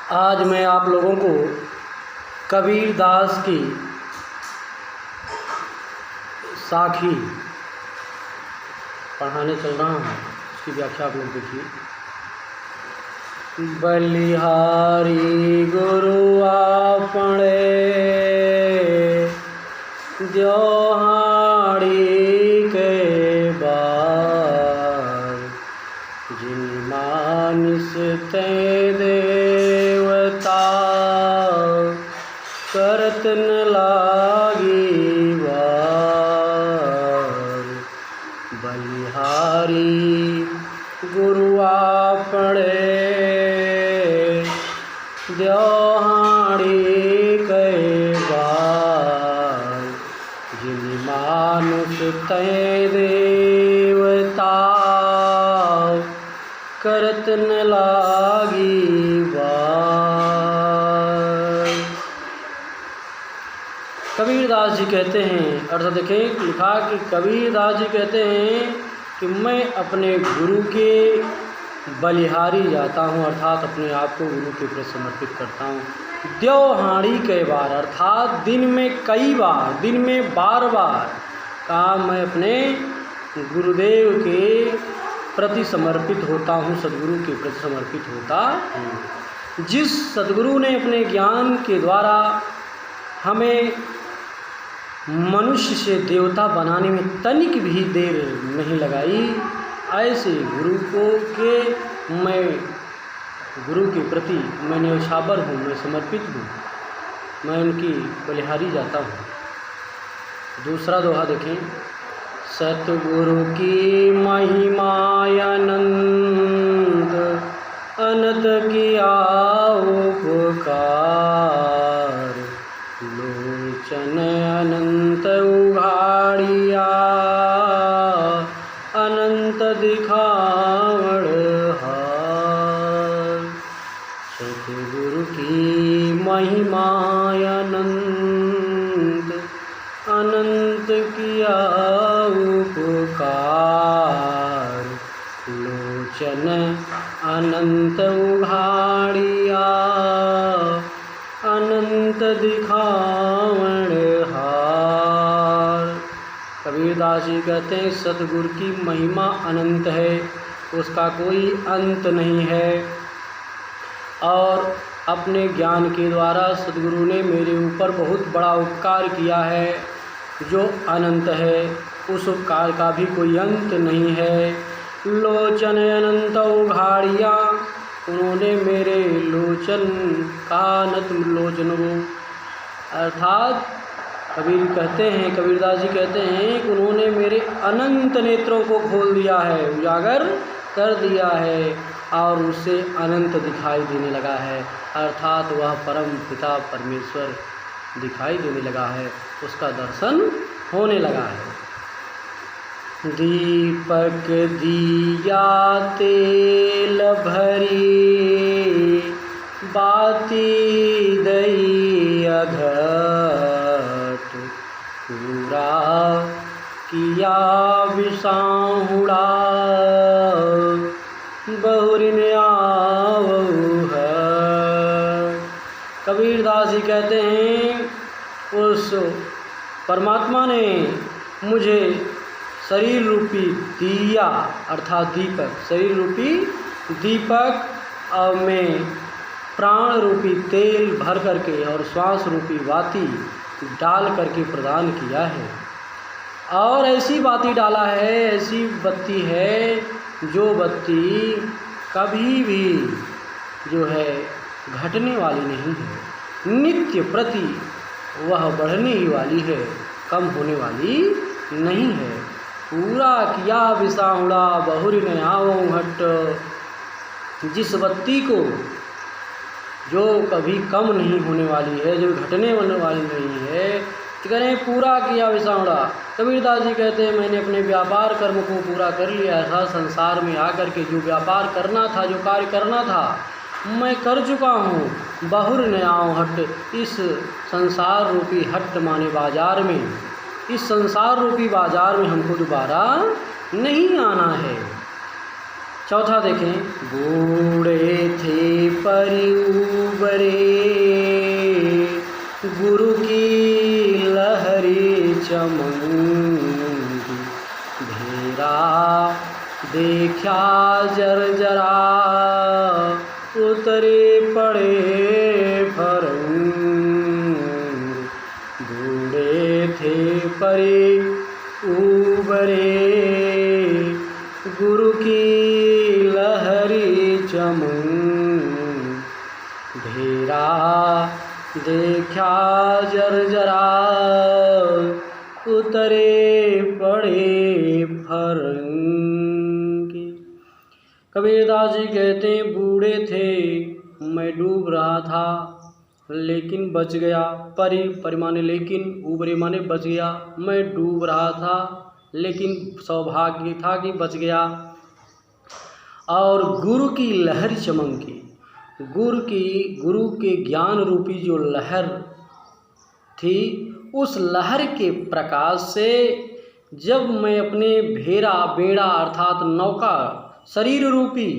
आज मैं आप लोगों को कबीरदास की साखी पढ़ाने चल रहा हूँ। उसकी व्याख्या आप लोग देखिए। बलिहारी गुरु आपणे द्योहाड़ी के बार, जिन मानिस ते देवता करत न लागी वार। बलिहारी गुरु आपणे द्योहाड़ी के बार, जिन मानुष ते देवता करत न लागी वार। कबीरदास जी कहते हैं, अर्थ देखें, लिखा कि कबीरदास जी कहते हैं कि मैं अपने गुरु के बलिहारी जाता हूँ, अर्थात अपने आप को गुरु के प्रति समर्पित करता हूँ। द्योहाड़ी कई बार, अर्थात दिन में कई बार, दिन में बार बार कहा मैं अपने गुरुदेव के प्रति समर्पित होता हूँ, सद्गुरु के प्रति समर्पित होता हूँ। जिस सद्गुरु ने अपने ज्ञान के द्वारा हमें मनुष्य से देवता बनाने में तनिक भी देर नहीं लगाई, ऐसे गुरु को के मैं गुरु के प्रति मैं न्यौछावर हूँ, मैं समर्पित हूँ, मैं उनकी बलिहारी जाता हूँ। दूसरा दोहा देखें। सतगुरु की महिमा अनंत, अनंत किया उपकार, लोचन अनंत उघाड़िया, अनंत दिखावड़ हार। सतगुरु की महिमा अनंत, अनंत किया उपकार, लोचन अनंत उघाड़िया, अनंत दिखावण हार। कबीरदास जी कहते हैं सतगुरु की महिमा अनंत है, उसका कोई अंत नहीं है, और अपने ज्ञान के द्वारा सद्गुरु ने मेरे ऊपर बहुत बड़ा उपकार किया है जो अनंत है, उस उपकार का भी कोई अंत नहीं है। लोचन अनंत उघाड़िया, उन्होंने मेरे लोचन का अनंत लोचन को, अर्थात कबीरदास जी कहते हैं कि उन्होंने मेरे अनंत नेत्रों को खोल दिया है, उजागर कर दिया है, और उसे अनंत दिखाई देने लगा है, अर्थात वह परम पिता परमेश्वर दिखाई देने लगा है, उसका दर्शन होने लगा है। दीपक दिया तेल भरी, बाती दई अघट, पूरा किया विसाहुड़ा, बहुरिन आवहु है। कबीरदास जी कहते हैं उस परमात्मा ने मुझे शरीर रूपी दिया, अर्थात दीपक, शरीर रूपी दीपक और में प्राण रूपी तेल भर करके और श्वास रूपी बाती डाल करके प्रदान किया है। और ऐसी बाती डाला है, ऐसी बत्ती है जो बत्ती कभी भी जो है घटने वाली नहीं है, नित्य प्रति वह बढ़ने ही वाली है, कम होने वाली नहीं है। पूरा किया विसाहुड़ा, बहुरिन आवहु हट, जिस बत्ती को जो कभी कम नहीं होने वाली है, जो घटने वाली नहीं है, तो कह रहे हैं पूरा किया विसाहुड़ा। कबीरदास जी कहते हैं मैंने अपने व्यापार कर्म को पूरा कर लिया था, संसार में आकर के जो व्यापार करना था, जो कार्य करना था मैं कर चुका हूँ। बहुरिन आवहु हट, इस संसार रूपी हट माने बाजार में, इस संसार रूपी बाजार में हमको दोबारा नहीं आना है। चौथा देखें, बूढ़े थे परी उबरे, गुरु की लहरी चमंगी, भेरा देखा जर्जरा, उतरे पड़े फरंग। बूढ़े थे परी उबरे, गुरु की लहरी चमन, भेरा देखा जर्जरा, उतरे पड़े फरंगी। कबीरदास जी कहते हैं, बूढ़े थे, मैं डूब रहा था लेकिन बच गया। परी माने लेकिन, उबरे माने बच गया। मैं डूब रहा था लेकिन सौभाग्य था कि बच गया। और गुरु की लहर चमकी, गुरु के ज्ञान रूपी जो लहर थी, उस लहर के प्रकाश से जब मैं अपने बेड़ा अर्थात नौका, शरीर रूपी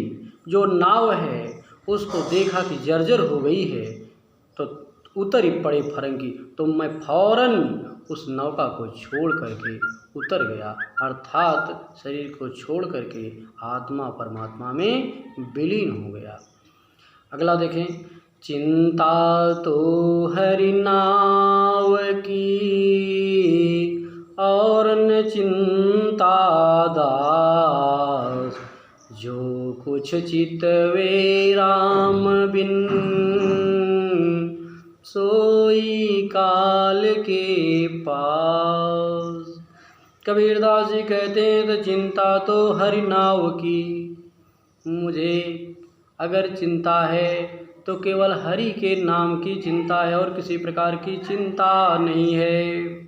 जो नाव है, उसको देखा कि जर्जर हो गई है, तो उतर ही पड़े फरंगी। तो मैं फौरन उस नौका को छोड़ करके उतर गया, अर्थात शरीर को छोड़ करके आत्मा परमात्मा में विलीन हो गया। अगला देखें, चिंता तो हरि नाव की, और न चिंता दास, जो कुछ चितवे राम बिन, सोई काल के पास। कबीरदास जी कहते हैं, तो चिंता तो हरि नाव की, मुझे अगर चिंता है तो केवल हरि के नाम की चिंता है और किसी प्रकार की चिंता नहीं है।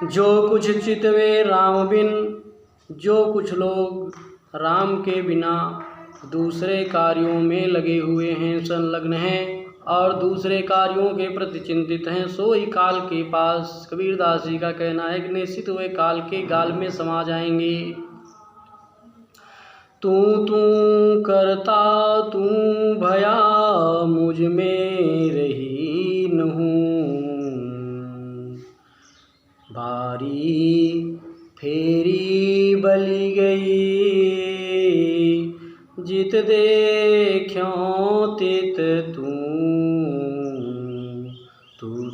जो कुछ चितवे राम बिन, जो कुछ लोग राम के बिना दूसरे कार्यों में लगे हुए हैं, संलग्न हैं और दूसरे कार्यों के प्रति चिंतित हैं, सोई काल के पास। कबीरदास जी का कहना है कि निश्चित हुए काल के गाल में समा जाएंगे। तू करता तू भया, मुझ में रही न हूँ, बारी फेरी बली गई, जित देखियों तित तू,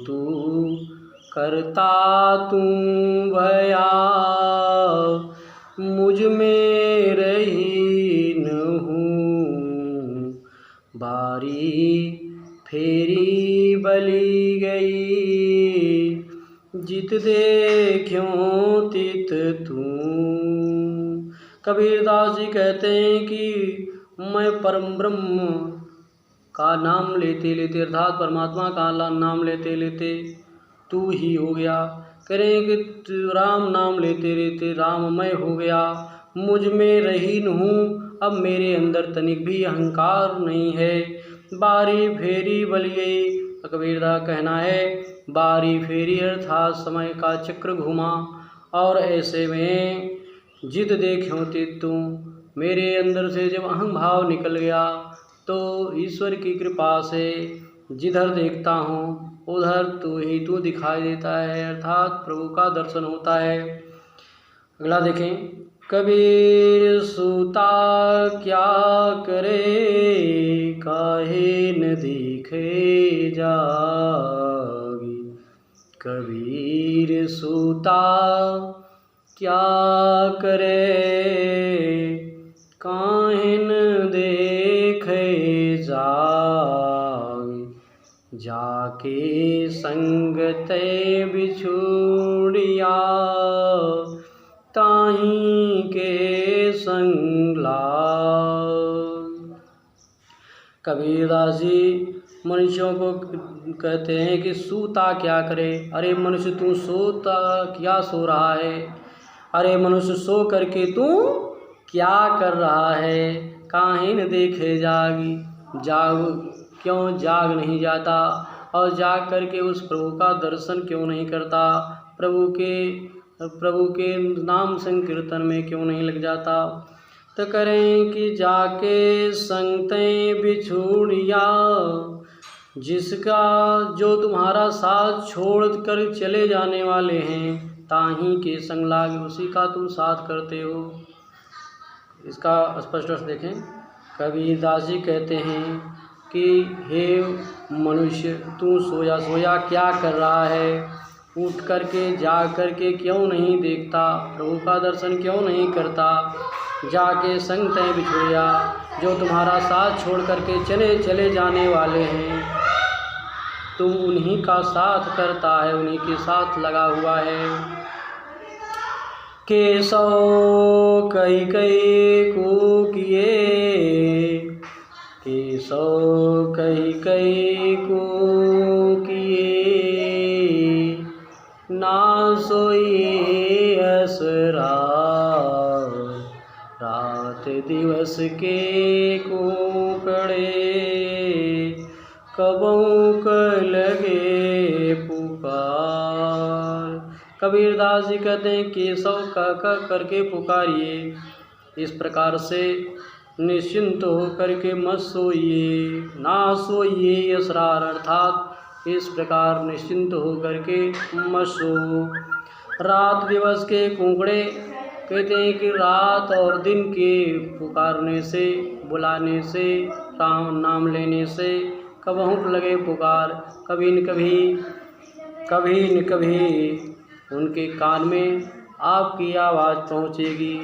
तू करता तू भया, मुझ में रही न हूँ, बारी फेरी बली गई, जित देखियों तित तू। कबीरदास जी कहते हैं कि मैं परम ब्रह्म का नाम लेते लेते, अर्थात परमात्मा का नाम लेते लेते तू ही हो गया। करें कि राम नाम लेते लेते राममय हो गया, मुझ में रहीन हूँ, अब मेरे अंदर तनिक भी अहंकार नहीं है। बारी फेरी बल गई, कबीरदास कहना है, बारी फेरी अर्थात समय का चक्र घुमा, और ऐसे में जित देखियों तित तू, मेरे अंदर से जब अहम भाव निकल गया तो ईश्वर की कृपा से जिधर देखता हूँ उधर तू दिखाई देता है, अर्थात प्रभु का दर्शन होता है। अगला देखें, कबीर सूता क्या करे, काहे न दिखे जागी, कबीर सूता क्या करे, काहे न देखे जागी, जाके संग ते बिछुड़िया, ताही के संग लाग। कबीरदास जी मनुष्यों को कहते हैं कि सूता क्या करे। अरे मनुष्य तू सोता क्या सो रहा है, अरे मनुष्य सो करके तू क्या कर रहा है, काहे न देखे जागी, क्यों जाग नहीं जाता और जाग करके उस प्रभु का दर्शन क्यों नहीं करता, प्रभु के नाम संकीर्तन में क्यों नहीं लग जाता। तो करें कि जाके संगतें बिछुड़िया, जिसका जो तुम्हारा साथ छोड़ कर चले जाने वाले हैं, ताही के संग लागे, उसी का तुम साथ करते हो। इसका स्पष्ट अर्थ देखें। कबीरदास जी कहते हैं कि हे मनुष्य, तू सोया सोया क्या कर रहा है, उठ करके जाग करके क्यों नहीं देखता, प्रभु का दर्शन क्यों नहीं करता। जाके संग तय बिछुड़िया, जो तुम्हारा साथ छोड़ करके चले जाने वाले हैं, तुम उन्हीं का साथ करता है, उन्हीं के साथ लगा हुआ है। केशव कई कई को किए, केशव कई कई को किए, ना सोई असरा, रात दिवस के कोकड़े, कबहू क लगे पुकार। कबीरदास जी कहते हैं केशव कह करके पुकारिए, इस प्रकार से निश्चिंत हो करके मत सोइए, ना सोइए असरार, अर्थात इस प्रकार निश्चिंत हो करके मत सो। रात दिवस के कुंकड़े कहते हैं कि रात और दिन के पुकारने से, बुलाने से, राम नाम लेने से कबहू लगे पुकार, कभी न कभी उनके कान में आपकी आवाज़ पहुँचेगी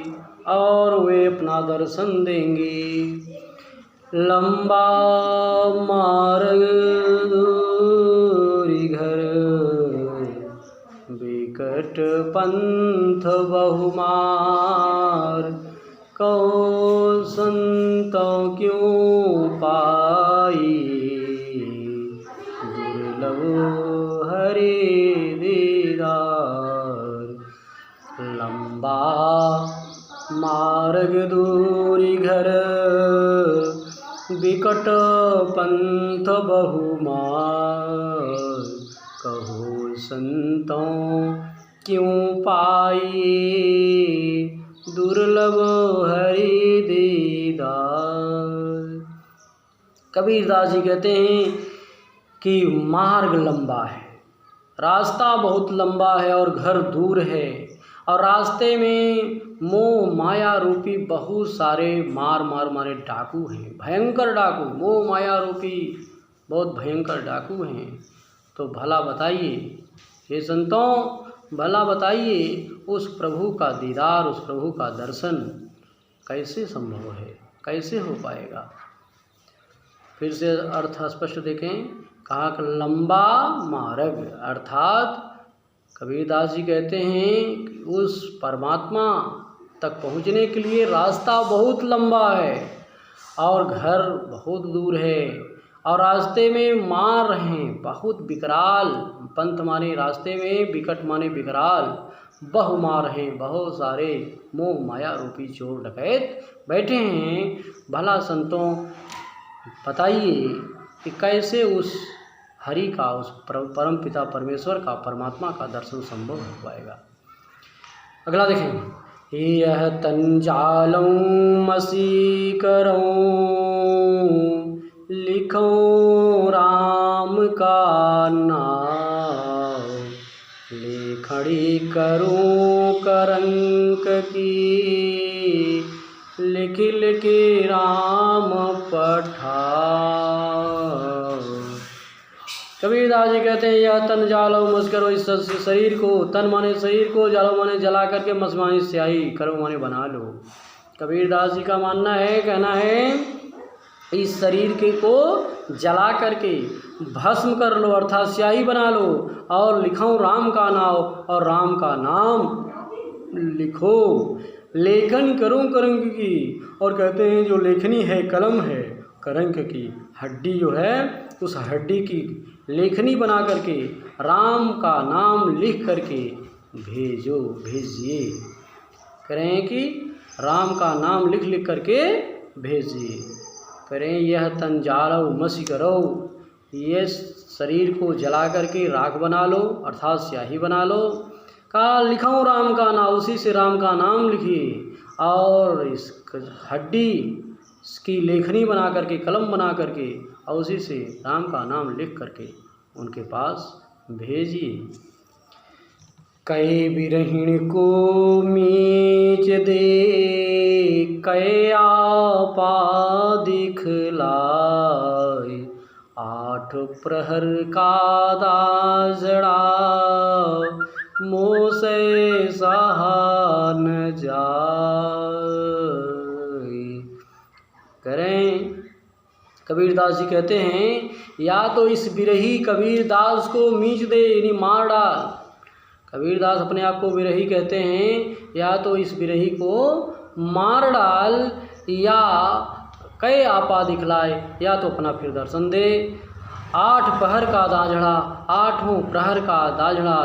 और वे अपना दर्शन देंगे। लंबा मार्ग दूरी घर, बिकट पंथ बहुमार, कहो संतों क्यों पाई, दुर्लभ हरि दीदार। लंबा मार्ग दूरी घर, बिकट पंथ बहुमार, कहो संतों क्यों पाई, दुर्लभ हरि दीदार। कबीरदास जी कहते हैं कि मार्ग लंबा है, रास्ता बहुत लंबा है और घर दूर है, और रास्ते में मोह माया रूपी बहुत सारे मारे डाकू हैं, भयंकर डाकू, मोह माया रूपी बहुत भयंकर डाकू हैं। तो भला बताइए हे संतों, भला बताइए उस प्रभु का दीदार, उस प्रभु का दर्शन कैसे संभव है, कैसे हो पाएगा। फिर से अर्थ स्पष्ट देखें। कहा कि लंबा मार्ग, अर्थात कबीरदास जी कहते हैं कि उस परमात्मा तक पहुँचने के लिए रास्ता बहुत लंबा है और घर बहुत दूर है, और रास्ते में मार हैं बहुत विकराल, पंथ माने रास्ते में, विकट माने विकराल, बहुमार हैं, बहुत सारे मोह माया रूपी चोर डकैत बैठे हैं। भला संतों बताइए कि कैसे उस हरि का, उस परम पिता परमेश्वर का, परमात्मा का दर्शन संभव हो पाएगा। अगला देखें। यह तन जालूं मसी करूं, लिखूं राम का नाम, लेखड़ी करूं करंक की, लिख लिख राम पठाओ। कबीरदास जी कहते हैं यह तन जालो मस करो, इस शरीर को, तन माने शरीर को, जालो माने जला करके, मस माने स्याही, करो माने बना लो। कबीरदास जी का मानना है, कहना है इस शरीर के को जला करके भस्म कर लो, अर्थात स्याही बना लो, और लिखो राम का नाम, और राम का नाम लिखो। लेखन करूं करंक की, और कहते हैं जो लेखनी है कलम है करंक की, हड्डी जो है उस हड्डी की लेखनी बना करके राम का नाम लिख करके भेजिए। करें कि राम का नाम लिख लिख करके भेजिए। करें यह तन जालो मसी करो, ये शरीर को जला करके राख बना लो, अर्थात स्याही बना लो। का लिखाऊं राम का नाम, उसी से राम का नाम लिखिए, और इस हड्डी की लेखनी बना करके, कलम बना करके, और उसी से राम का नाम लिख करके उनके पास भेजिए। कै बिरहिण को मीच दे, कै आपा दिखलाय, 8 प्रहर का दाजड़ा, मोसे सहा न जाय। करें कबीरदास जी कहते हैं, या तो इस बिरही कबीरदास को मीच दे, यानी मार डाल। कबीरदास अपने आप को बिरही कहते हैं, या तो इस बिरही को मार डाल, या कै आपा दिखलाए, या तो अपना फिर दर्शन दे। 8 पहर का दाझड़ा, 8 प्रहर का दाझड़ा,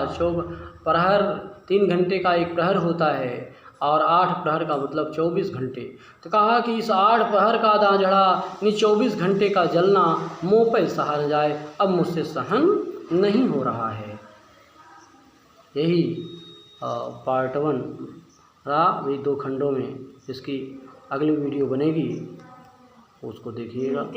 प्रहर 3 घंटे का एक प्रहर होता है, और 8 प्रहर का मतलब 24 घंटे। तो कहा कि इस 8 प्रहर का दाझड़ा यानी 24 घंटे का जलना मुँह पे सहा न जाए, अब मुझसे सहन नहीं हो रहा है। यही पार्ट 1 रहा, अभी 2 खंडों में इसकी अगली वीडियो बनेगी, उसको देखिएगा।